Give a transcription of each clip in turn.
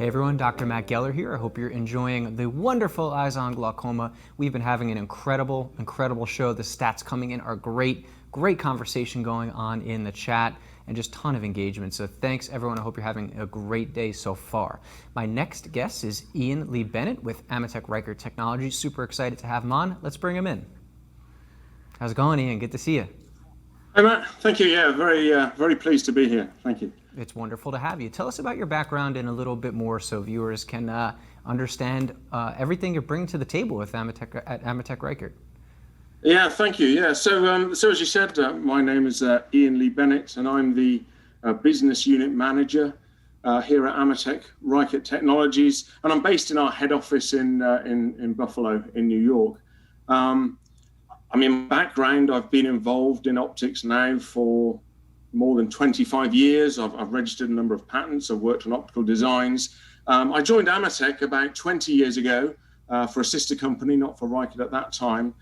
Hey everyone, Dr. Matt Geller here. I hope you're enjoying the wonderful Eyes on Glaucoma. We've been having an incredible show. The stats coming in are great conversation going on in the chat and just ton of engagement. So thanks everyone. I hope you're having a great day so far. My next guest is Ian Lee Bennett with Amatec Reichert Technologies. Super excited to have him on. Let's bring him in. How's it going, Ian? Good to see you. Hi, Matt. Thank you. Yeah, very pleased to be here. Thank you. It's wonderful to have you. Tell us about your background in a little bit more so viewers can understand everything you're bringing to the table with Amatec Reichert. Yeah, thank you. Yeah, so as you said, my name is Ian Lee Bennett, and I'm the business unit manager here at Amatec Reichert Technologies, and I'm based in our head office in Buffalo, in New York. I mean, background, I've been involved in optics now for more than 25 years. I've registered a number of patents. I've worked on optical designs. I joined Amatec about 20 years ago for a sister company, not for Reichert at that time,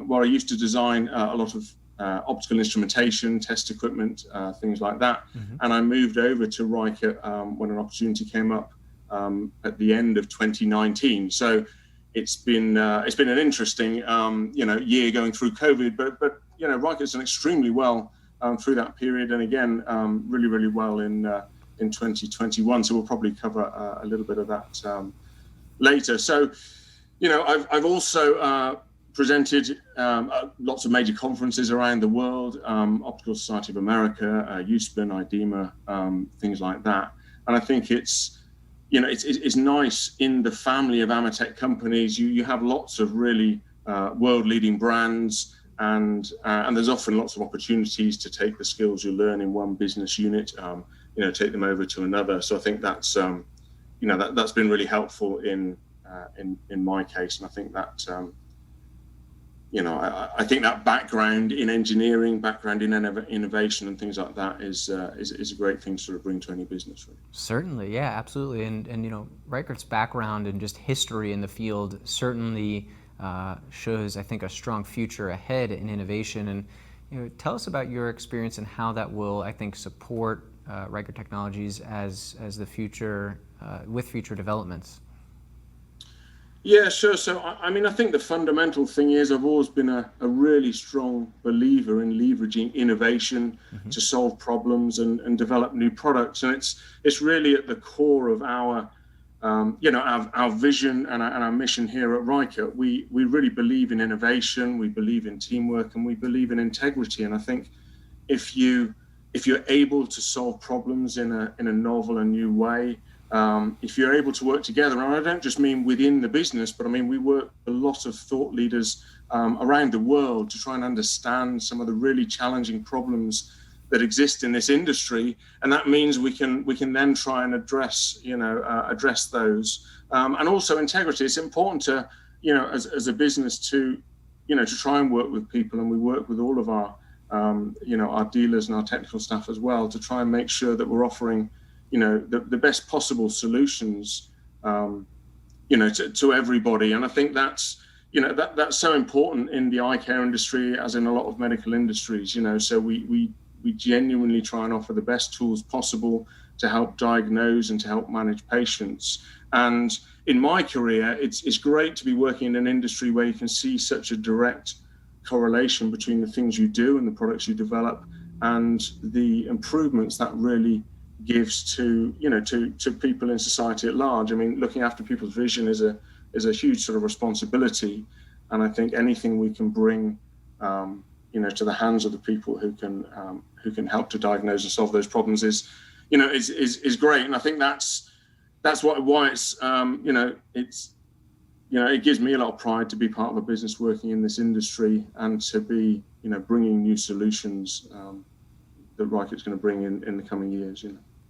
where I used to design a lot of optical instrumentation, test equipment, things like that. Mm-hmm. And I moved over to Reichert when an opportunity came up at the end of 2019. So it's been an interesting year going through COVID, but Reichert's done extremely well through that period, and again really well in 2021. So we'll probably cover a little bit of that later. So I've also presented lots of major conferences around the world, Optical Society of America, USPIN, IDEMA, things like that. And I think it's nice in the family of Amatec companies. You have lots of really world-leading brands, and there's often lots of opportunities to take the skills you learn in one business unit, take them over to another. So I think that's that's been really helpful in my case, and I think that I think that background in engineering, background in innovation, and things like that is a great thing to sort of bring to any business. Really. Certainly, yeah, absolutely, and Reichert's background and just history in the field certainly shows, I think, a strong future ahead in innovation. And tell us about your experience and how that will, I think, support Reichert Technologies as the future with future developments. Yeah, sure. So, I mean, I think the fundamental thing is I've always been a really strong believer in leveraging innovation mm-hmm. to solve problems and develop new products. And it's really at the core of our vision and our mission here at Reichert. We really believe in innovation, we believe in teamwork, and we believe in integrity. And I think if you're able to solve problems in a novel and new way, if you're able to work together, and I don't just mean within the business, but I mean we work with a lot of thought leaders around the world to try and understand some of the really challenging problems that exist in this industry, and that means we can then try and address those, and also integrity. It's important to as a business to try and work with people, and we work with all of our our dealers and our technical staff as well to try and make sure that we're offering the best possible solutions to everybody. And I think that's that's so important in the eye care industry, as in a lot of medical industries. So we genuinely try and offer the best tools possible to help diagnose and to help manage patients. And in my career, it's great to be working in an industry where you can see such a direct correlation between the things you do and the products you develop and the improvements that really gives to people in society at large. I mean, looking after people's vision is a huge sort of responsibility, and I think anything we can bring to the hands of the people who can help to diagnose and solve those problems is great. And I think that's why it's it gives me a lot of pride to be part of a business working in this industry and to be bringing new solutions that Reichert's going to bring in the coming years.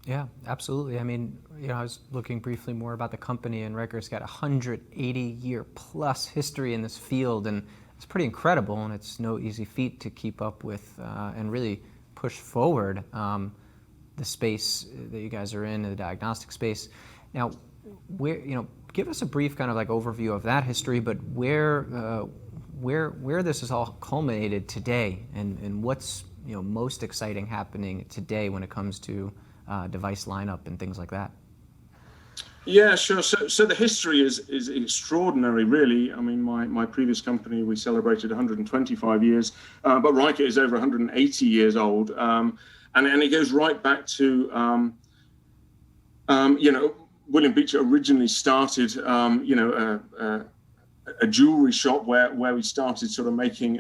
Yeah, absolutely. I mean, I was looking briefly more about the company, and Reichert's got 180-year plus history in this field, and it's pretty incredible, and it's no easy feat to keep up with and really push forward the space that you guys are in, the diagnostic space. Now, give us a brief kind of like overview of that history, but where this is all culminated today, and what's most exciting happening today when it comes to device lineup and things like that? Yeah, sure. So the history is extraordinary, really. I mean, my previous company, we celebrated 125 years, but Reichert is over 180 years old, and it goes right back to you know, William Beecher originally started you know, a jewelry shop where we started sort of making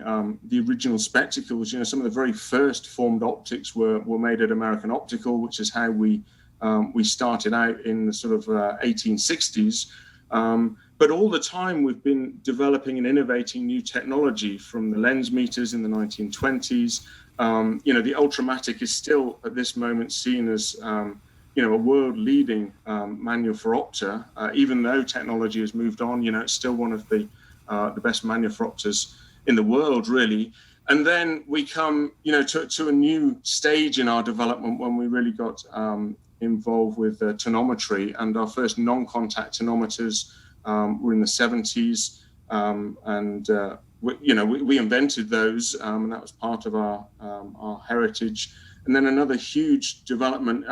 the original spectacles. You know, some of the very first formed optics were made at American Optical, which is how we started out in the sort of 1860s. But all the time we've been developing and innovating new technology, from the lens meters in the 1920s. You know, the Ultramatic is still at this moment seen as you know, a world-leading manufacturer, even though technology has moved on. You know, it's still one of the best manufacturers in the world, really. And then we come, you know, to a new stage in our development when we really got involved with tonometry, and our first non-contact tonometers were in the 70s, and we invented those, and that was part of our heritage. And then another huge development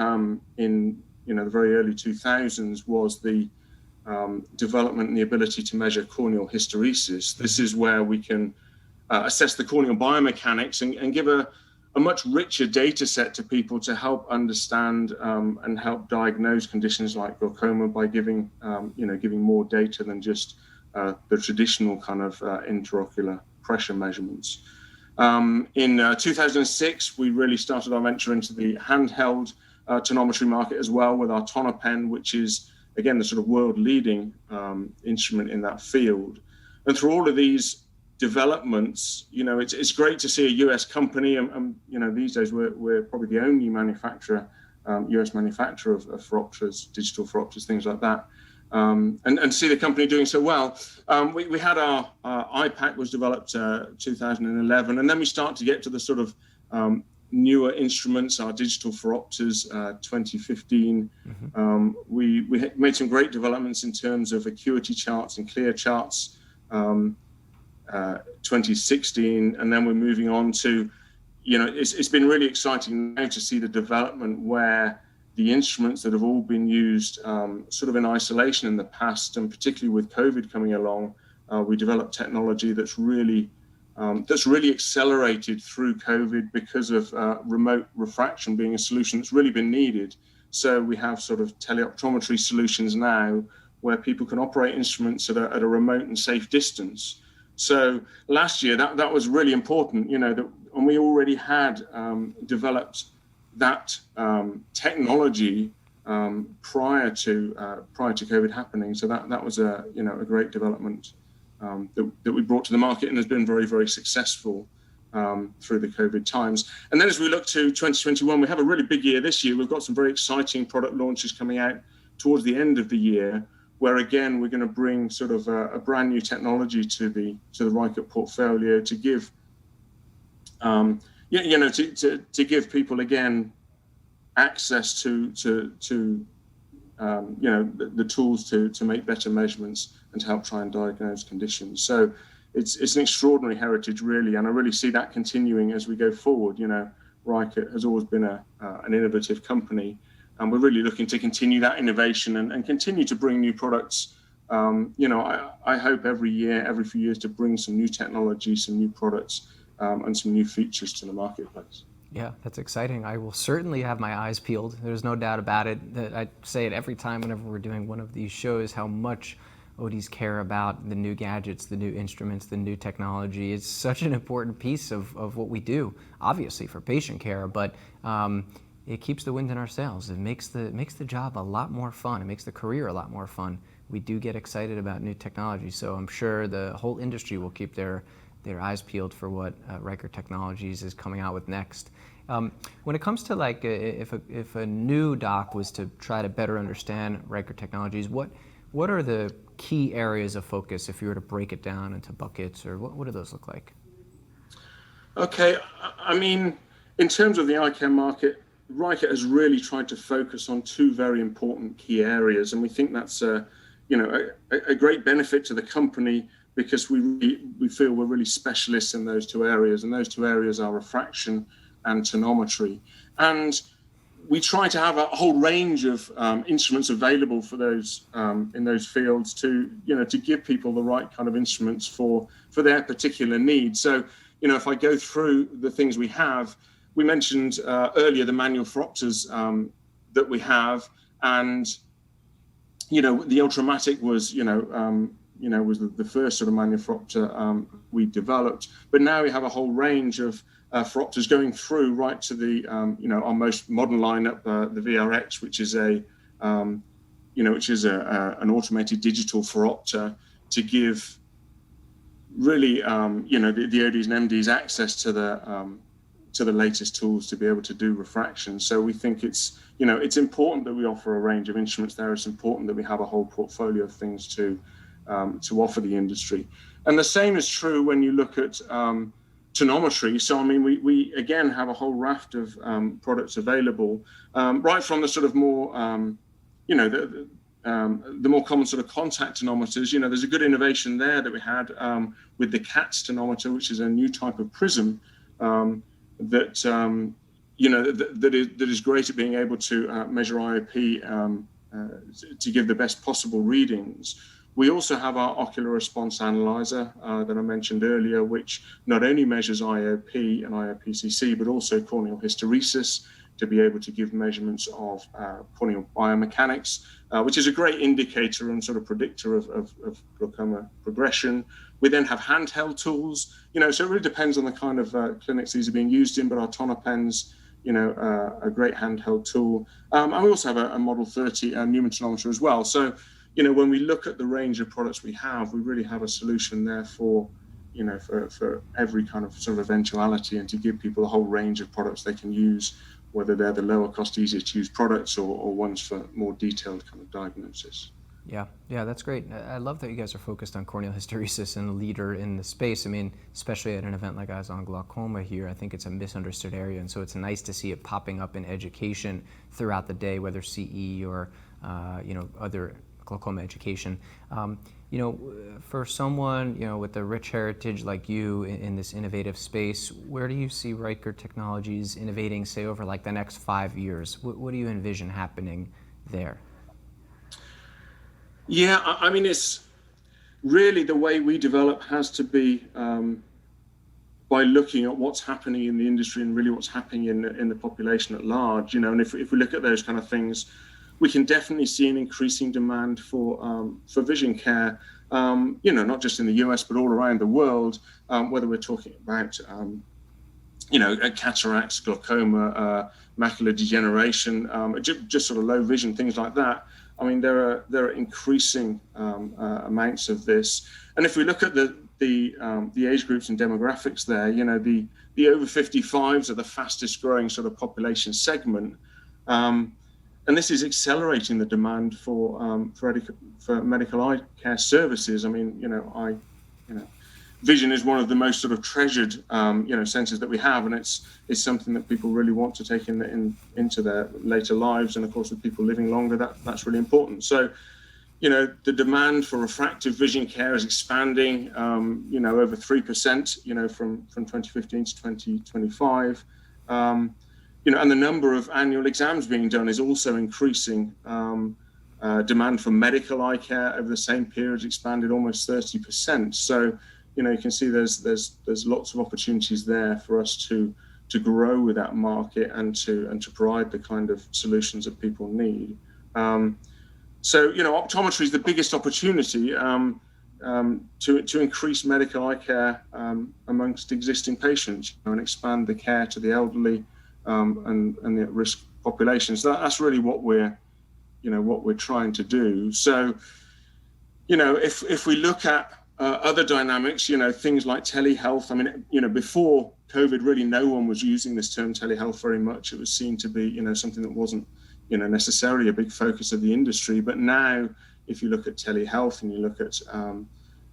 in the very early 2000s was the development and the ability to measure corneal hysteresis. This is where we can assess the corneal biomechanics and give a much richer data set to people to help understand and help diagnose conditions like glaucoma by giving more data than just the traditional kind of intraocular pressure measurements. In 2006, we really started our venture into the handheld tonometry market as well, with our TonoPen, which is, again, the sort of world-leading instrument in that field. And through all of these developments, you know, it's great to see a US company, and you know, these days we're probably the only manufacturer, US manufacturer of phoropters, digital phoropters, things like that. And see the company doing so well. We had our iPac was developed 2011, and then we start to get to the sort of newer instruments, our digital phoropters, 2015. Mm-hmm. We made some great developments in terms of acuity charts and clear charts, 2016, and then we're moving on to, you know, it's been really exciting now to see the development where the instruments that have all been used sort of in isolation in the past, and particularly with COVID coming along, we developed technology that's really accelerated through COVID because of remote refraction being a solution that's really been needed. So we have sort of teleoptometry solutions now where people can operate instruments at a remote and safe distance. So last year that was really important, you know, and we already had developed that technology prior to COVID happening. So that was a great development that we brought to the market, and has been very, very successful through the COVID times. And then as we look to 2021, we have a really big year this year. We've got some very exciting product launches coming out towards the end of the year, where again we're going to bring sort of a brand new technology to the Reichert portfolio to give to give people again access to the tools to make better measurements and to help try and diagnose conditions. So it's an extraordinary heritage, really, and I really see that continuing as we go forward. You know, Reichert has always been an innovative company, and we're really looking to continue that innovation and continue to bring new products. I hope every few years, to bring some new technology, some new products, and some new features to the marketplace. Yeah, that's exciting. I will certainly have my eyes peeled. There's no doubt about it. I say it every time whenever we're doing one of these shows, how much ODs care about the new gadgets, the new instruments, the new technology. It's such an important piece of what we do, obviously for patient care, but it keeps the wind in our sails. It makes the job a lot more fun. It makes the career a lot more fun. We do get excited about new technology, so I'm sure the whole industry will keep their eyes peeled for what Reichert Technologies is coming out with next. When it comes to like if a new doc was to try to better understand Reichert Technologies, what are the key areas of focus if you were to break it down into buckets, or what do those look like? Okay, I mean, in terms of the eye care market, Reichert has really tried to focus on two very important key areas, and we think that's a great benefit to the company, because we feel we're really specialists in those two areas, and those two areas are refraction and tonometry. And we try to have a whole range of instruments available for those in those fields to to give people the right kind of instruments for their particular needs. So if I go through the things we have, we mentioned earlier the manual phoropters that we have, and the Ultramatic was was the first sort of manual phoropter we developed, but now we have a whole range of phoropters going through right to the our most modern lineup, the VRX, which is an automated digital phoropter to give really the ODs and MDs access to the latest tools to be able to do refraction. So we think it's important that we offer a range of instruments there. It's important that we have a whole portfolio of things to offer the industry. And the same is true when you look at tonometry. So, I mean, we again have a whole raft of products available, right from the sort of more, the more common sort of contact tonometers. There's a good innovation there that we had with the CATS tonometer, which is a new type of prism that is great at being able to measure IOP to give the best possible readings. We also have our ocular response analyzer that I mentioned earlier, which not only measures IOP and IOPCC, but also corneal hysteresis to be able to give measurements of corneal biomechanics, which is a great indicator and sort of predictor of glaucoma progression. We then have handheld tools, so it really depends on the kind of clinics these are being used in, but our TonoPens, a great handheld tool. And we also have a Model 30 Newman tonometer as well. So, when we look at the range of products we have, we really have a solution there for every kind of sort of eventuality, and to give people a whole range of products they can use, whether they're the lower cost, easier to use products or ones for more detailed kind of diagnosis. Yeah, that's great. I love that you guys are focused on corneal hysteresis and a leader in the space. I mean, especially at an event like Eyes on Glaucoma here, I think it's a misunderstood area, and so it's nice to see it popping up in education throughout the day, whether CE or other glaucoma education. For someone with a rich heritage like you in this innovative space, where do you see Reichert Technologies innovating, say, over like the next 5 years? What do you envision happening there? Yeah, I mean, it's really the way we develop has to be by looking at what's happening in the industry and really what's happening in the population at large. And if we look at those kind of things, we can definitely see an increasing demand for vision care, not just in the US, but all around the world, whether we're talking about, cataracts, glaucoma, macular degeneration, just sort of low vision, things like that. I mean, there are increasing amounts of this. And if we look at the age groups and demographics there, the over 55s are the fastest growing sort of population segment. And this is accelerating the demand for medical eye care services. I mean, vision is one of the most sort of treasured, senses that we have, and it's something that people really want to take into their later lives. And of course, with people living longer, that's really important. So, the demand for refractive vision care is expanding, over 3%, from 2015 to 2025. And the number of annual exams being done is also increasing. Demand for medical eye care over the same period has expanded almost 30%. So, you can see there's lots of opportunities there for us to grow with that market and to provide the kind of solutions that people need. So, optometry is the biggest opportunity to increase medical eye care amongst existing patients and expand the care to the elderly and the at-risk population. So that's really what we're trying to do. So, if we look at other dynamics, things like telehealth. I mean, before COVID, really no one was using this term telehealth very much. It was seen to be, something that wasn't, necessarily a big focus of the industry. But now, if you look at telehealth and you look at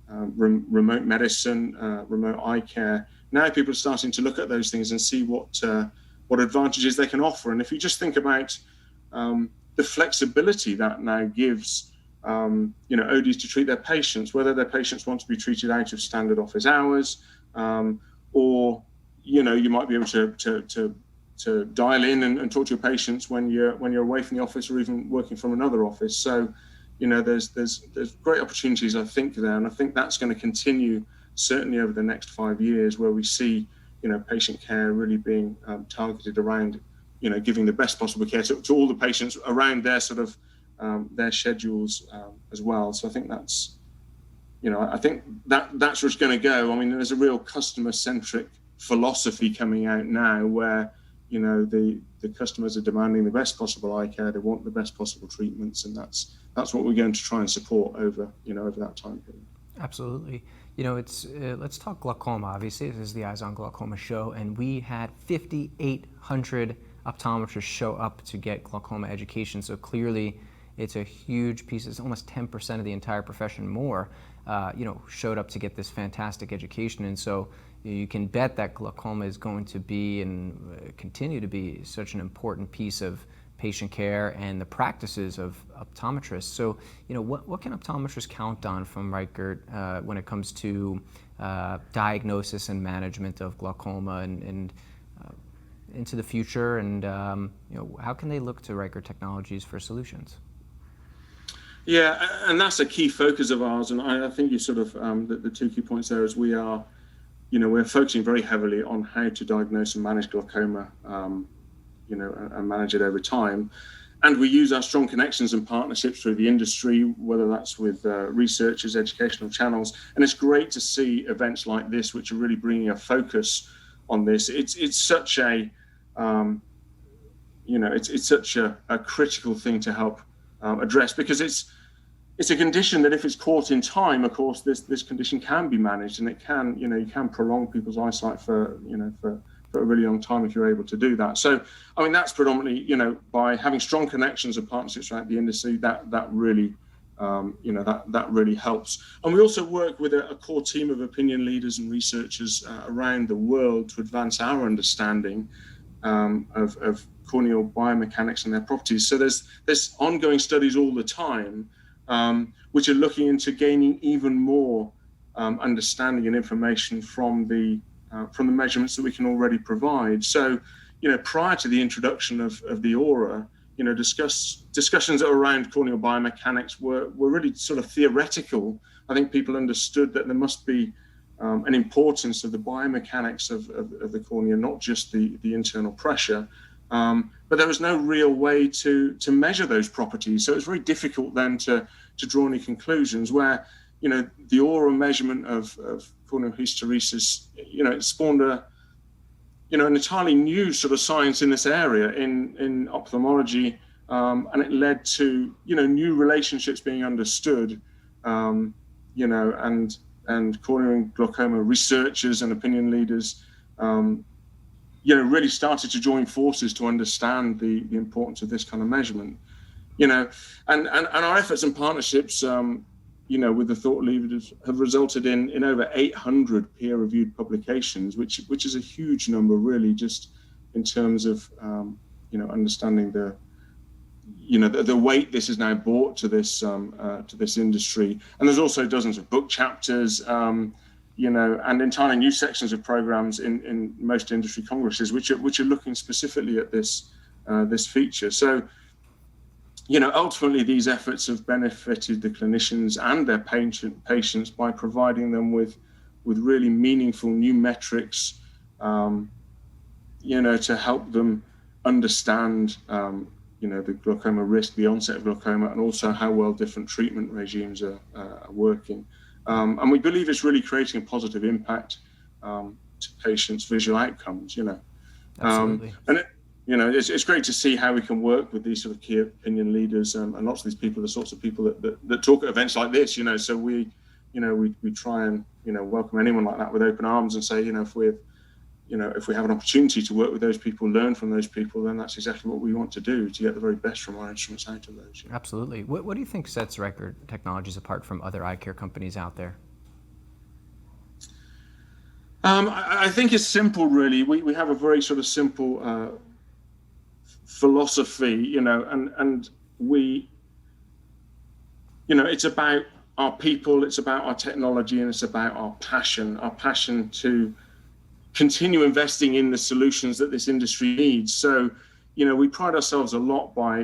remote medicine, remote eye care, now people are starting to look at those things and see what advantages they can offer. And if you just think about the flexibility that now gives, ODs to treat their patients, whether their patients want to be treated out of standard office hours, or, you might be able to to dial in and talk to your patients when you're away from the office or even working from another office. So, there's great opportunities, I think, there, and I think that's going to continue certainly over the next 5 years, where we see, patient care really being targeted around, giving the best possible care to all the patients around their sort of their schedules as well. So I think that's, I think that's where it's going to go. I mean, there's a real customer-centric philosophy coming out now, where the customers are demanding the best possible eye care. They want the best possible treatments, and that's what we're going to try and support over that time period. Absolutely. It's let's talk glaucoma. Obviously, this is the Eyes on Glaucoma show, and we had 5,800 optometrists show up to get glaucoma education. So clearly, it's a huge piece. It's almost 10% of the entire profession more, showed up to get this fantastic education. And so you can bet that glaucoma is going to be and continue to be such an important piece of patient care and the practices of optometrists. So, what can optometrists count on from Reichert when it comes to diagnosis and management of glaucoma and into the future? And how can they look to Reichert Technologies for solutions? Yeah, and that's a key focus of ours. And I think you sort of the two key points there is we are, we're focusing very heavily on how to diagnose and manage glaucoma. And manage it over time. And we use our strong connections and partnerships through the industry, whether that's with researchers, educational channels. And it's great to see events like this, which are really bringing a focus on this. It's such a, it's such a critical thing to help address, because it's a condition that if it's caught in time, of course, this condition can be managed, and it can, you can prolong people's eyesight for a really long time if you're able to do that. So, I mean, that's predominantly, by having strong connections and partnerships throughout the industry, that really, that really helps. And we also work with a core team of opinion leaders and researchers around the world to advance our understanding of corneal biomechanics and their properties. So there's ongoing studies all the time, which are looking into gaining even more understanding and information from the measurements that we can already provide. So, prior to the introduction of the aura, discussions around corneal biomechanics were really sort of theoretical. I think people understood that there must be an importance of the biomechanics of the cornea, not just the internal pressure. But there was no real way to measure those properties. So it was very difficult then to draw any conclusions, where the aura measurement of corneal hysteresis, it spawned an entirely new sort of science in this area in ophthalmology, and it led to new relationships being understood, and corneal and glaucoma researchers and opinion leaders, really started to join forces to understand the importance of this kind of measurement, and our efforts and partnerships, with the thought leaders have resulted in over 800 peer-reviewed publications, which is a huge number, really, just in terms of understanding the weight this is now brought to this industry. And there's also dozens of book chapters, and entirely new sections of programs in most industry congresses, which are looking specifically at this feature. So, ultimately, these efforts have benefited the clinicians and their patients by providing them with really meaningful new metrics, to help them understand, the glaucoma risk, the onset of glaucoma, and also how well different treatment regimes are working. And we believe it's really creating a positive impact to patients' visual outcomes. Absolutely. It's great to see how we can work with these sort of key opinion leaders, and lots of these people are the sorts of people that talk at events like this. So we try and welcome anyone like that with open arms, and say, if we have an opportunity to work with those people, learn from those people, then that's exactly what we want to do, to get the very best from our instruments out of those. Absolutely. What do you think sets Reichert Technologies apart from other eye care companies out there? I think it's simple, really. We have a very sort of simple philosophy, and we, it's about our people, it's about our technology, and it's about our passion to continue investing in the solutions that this industry needs. So, we pride ourselves a lot by,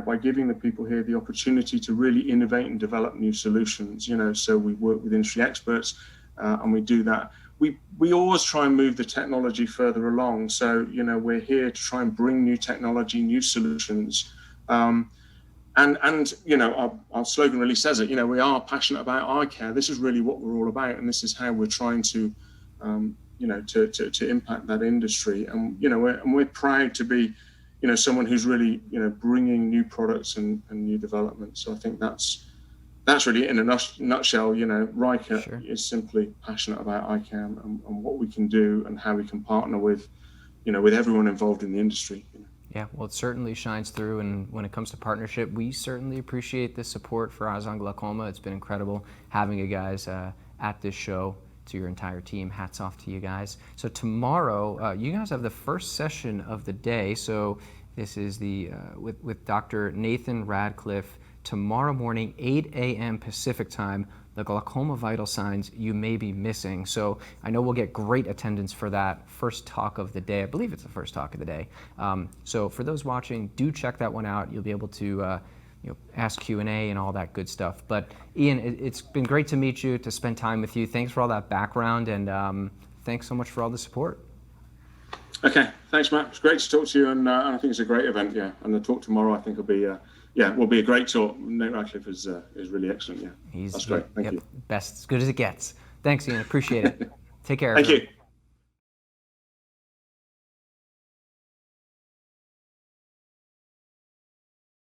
by giving the people here the opportunity to really innovate and develop new solutions. So we work with industry experts, and we do that. We always try and move the technology further along. So, we're here to try and bring new technology, new solutions. And our slogan really says it. We are passionate about eye care. This is really what we're all about, and this is how we're trying to, to impact that industry. And we're proud to be, someone who's really, bringing new products and new developments. So I think that's really in a nutshell. Reichert Sure. is simply passionate about eye care and what we can do and how we can partner with, with everyone involved in the industry. Yeah, well, it certainly shines through, and when it comes to partnership, we certainly appreciate the support for Eyes on Glaucoma. It's been incredible having you guys at this show. To your entire team, hats off to you guys. So tomorrow, you guys have the first session of the day. So this is the with Dr. Nathan Radcliffe tomorrow morning, 8 a.m. Pacific time. The glaucoma vital signs you may be missing. So I know we'll get great attendance for that first talk of the day. I believe it's the first talk of the day. So for those watching, do check that one out. You'll be able to ask Q&A and all that good stuff. But Ian, it's been great to meet you, to spend time with you. Thanks for all that background, and thanks so much for all the support. Okay, thanks, Matt. It's great to talk to you, and I think it's a great event. Yeah, and the talk tomorrow, I think, will be a great talk. Nate Radcliffe is really excellent. Yeah, that's great. Thank you. Best, as good as it gets. Thanks, Ian. Appreciate it. Take care. Thank you.